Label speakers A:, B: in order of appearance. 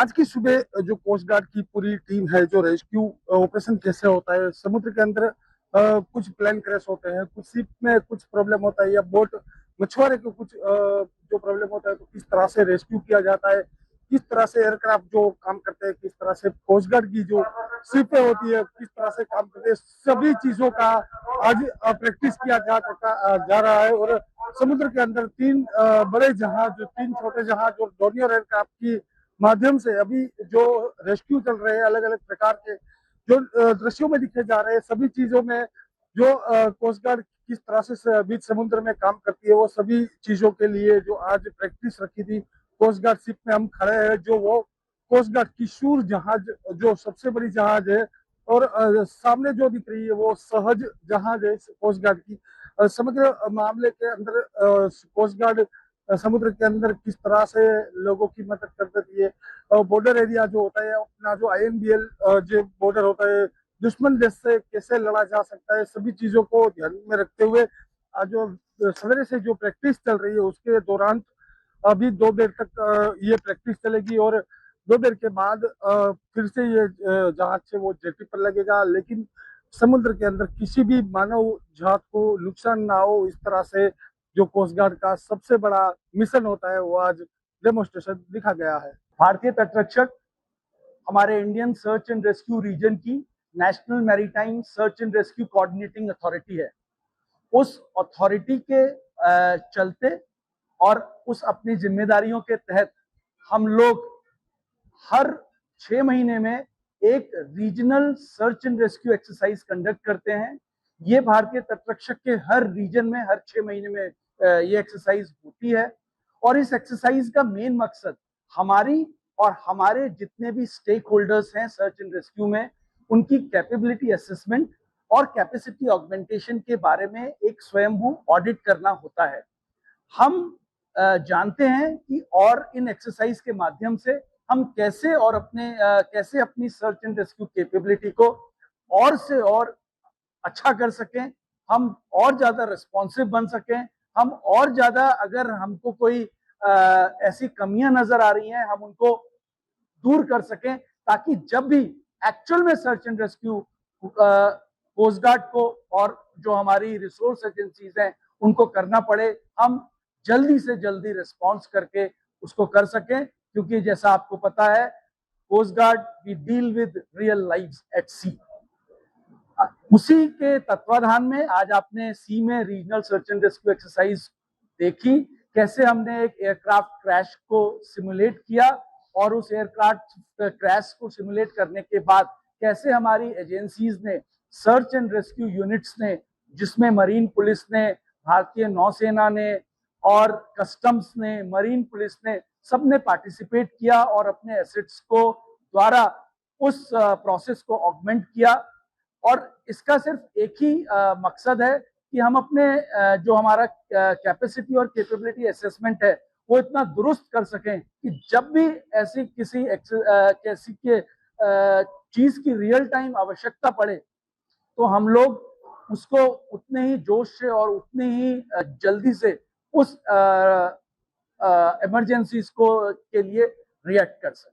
A: आज की सुबह जो कोस्ट गार्ड की पूरी टीम है, जो रेस्क्यू ऑपरेशन कैसे होता है समुद्र के अंदर, कुछ प्लेन क्रैश होते हैं, कुछ शिप में कुछ प्रॉब्लम होता है या बोट मछुआरे को कुछ जो प्रॉब्लम होता है, तो किस तरह से रेस्क्यू किया जाता है, किस तरह से एयरक्राफ्ट जो काम करते हैं, किस तरह से कोस्ट गार्ड की जो शिपें होती है किस तरह से काम करते हैं, सभी चीजों का आज प्रैक्टिस किया जा रहा है। और समुद्र के अंदर तीन बड़े जहाज, तीन छोटे जहाज और डोनियर एयरक्राफ्ट की माध्यम से अभी जो रेस्क्यू चल रहे हैं, अलग अलग प्रकार के जो दृश्यों में दिखे जा रहे हैं, सभी चीजों में जो कोस्ट गार्ड किस तरह से बीच समुद्र में काम करती है, वो सभी चीजों के लिए जो आज प्रैक्टिस रखी थी कोस्ट गार्ड शिप में हम खड़े हैं, जो वो कोस्ट गार्ड किशोर जहाज जो सबसे बड़ी जहाज है, और सामने जो दिख रही है वो सहज जहाज है कोस्ट गार्ड की। समग्र मामले के अंदर कोस्ट गार्ड समुद्र के अंदर किस तरह से लोगों की मदद कर देती है। बॉर्डर एरिया जो होता है अपना, जो INBL जो बॉर्डर होता है, दुश्मन देश से कैसे लड़ा जा सकता है, सभी चीजों को ध्यान में रखते हुए जो सवेरे से जो प्रैक्टिस चल रही है उसके दौरान अभी 2 देर तक ये प्रैक्टिस चलेगी, और 2 देर के बाद फिर से ये जहाज से वो जेटी पर लगेगा। लेकिन समुद्र के अंदर किसी भी मानव जहाज को नुकसान ना हो, इस तरह से जो कोस्ट गार्ड का सबसे बड़ा मिशन होता है वो आज डेमोन्स्ट्रेशन दिखा गया है।
B: भारतीय तटरक्षक हमारे Indian search and rescue region की national maritime search and rescue coordinating authority है। उस अथॉरिटी के चलते और उस अपनी जिम्मेदारियों के तहत हम लोग हर 6 महीने में एक regional search and rescue exercise conduct करते हैं। ये भारतीय तटरक्षक के हर रीजन में हर 6 महीने में ये एक्सरसाइज होती है, और इस एक्सरसाइज का मेन मकसद हमारी और हमारे जितने भी स्टेक होल्डर्स हैं सर्च एंड रेस्क्यू में, उनकी कैपेबिलिटी असेसमेंट और कैपेसिटी ऑगमेंटेशन के बारे में एक स्वयंभू ऑडिट करना होता है। हम जानते हैं कि और इन एक्सरसाइज के माध्यम से हम कैसे और कैसे अपनी सर्च एंड रेस्क्यू कैपेबिलिटी को और से और अच्छा कर सकें, हम और ज्यादा रिस्पॉन्सिव बन सकें, हम और ज्यादा अगर हमको कोई ऐसी कमियां नजर आ रही हैं हम उनको दूर कर सकें, ताकि जब भी एक्चुअल में search and rescue coast guard को और जो हमारी रिसोर्स एजेंसीज हैं उनको करना पड़े, हम जल्दी से जल्दी रिस्पॉन्स करके उसको कर सकें। क्योंकि जैसा आपको पता है, coast guard we deal with real lives at sea. उसी के तत्वाधान में आज आपने सी में regional search and rescue exercise देखी, कैसे हमने एक एयरक्राफ्ट क्रैश को सिमुलेट किया, और उस एयरक्राफ्ट क्रैश को सिमुलेट करने के बाद कैसे हमारी एजेंसीज ने, सर्च एंड रेस्क्यू यूनिट्स ने, जिसमें मरीन पुलिस ने, भारतीय नौसेना ने और कस्टम्स ने, मरीन पुलिस ने, सबने पार्टिसिपेट किया और अपने एसेट्स को द्वारा उस प्रोसेस को ऑगमेंट किया। और इसका सिर्फ एक ही मकसद है कि हम अपने जो हमारा कैपेसिटी और कैपेबिलिटी असेसमेंट है वो इतना दुरुस्त कर सकें कि जब भी ऐसी किसी चीज की रियल टाइम आवश्यकता पड़े तो हम लोग उसको उतने ही जोश से और उतने ही जल्दी से उस इमरजेंसीज को के लिए रिएक्ट कर सकें।